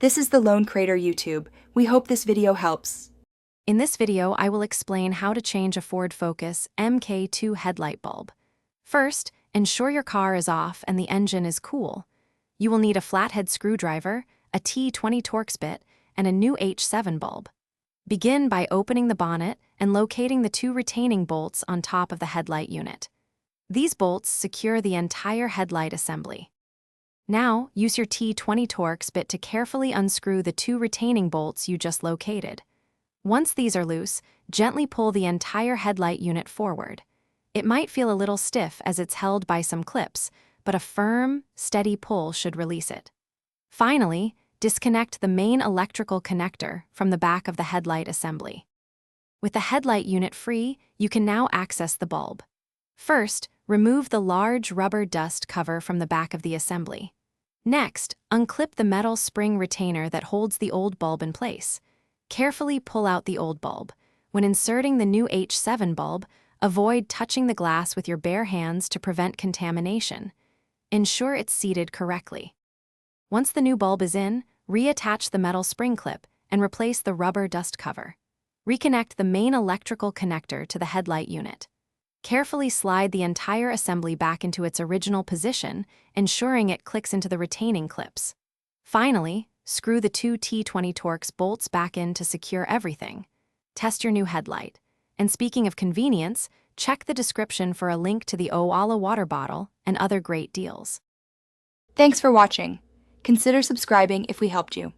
This is the Lone Crater YouTube. We hope this video helps. In this video, I will explain how to change a Ford Focus Mk2 headlight bulb. First, ensure your car is off and the engine is cool. You will need a flathead screwdriver, a T20 Torx bit, and a new H7 bulb. Begin by opening the bonnet and locating the two retaining bolts on top of the headlight unit. These bolts secure the entire headlight assembly. Now, use your T20 Torx bit to carefully unscrew the two retaining bolts you just located. Once these are loose, gently pull the entire headlight unit forward. It might feel a little stiff as it's held by some clips, but a firm, steady pull should release it. Finally, disconnect the main electrical connector from the back of the headlight assembly. With the headlight unit free, you can now access the bulb. First, remove the large rubber dust cover from the back of the assembly. Next, unclip the metal spring retainer that holds the old bulb in place. Carefully pull out the old bulb. When inserting the new H7 bulb, avoid touching the glass with your bare hands to prevent contamination. Ensure it's seated correctly. Once the new bulb is in, reattach the metal spring clip and replace the rubber dust cover. Reconnect the main electrical connector to the headlight unit. Carefully slide the entire assembly back into its original position, ensuring it clicks into the retaining clips. Finally, screw the two T20 Torx bolts back in to secure everything. Test your new headlight. And speaking of convenience, check the description for a link to the Owala water bottle and other great deals. Thanks for watching. Consider subscribing if we helped you.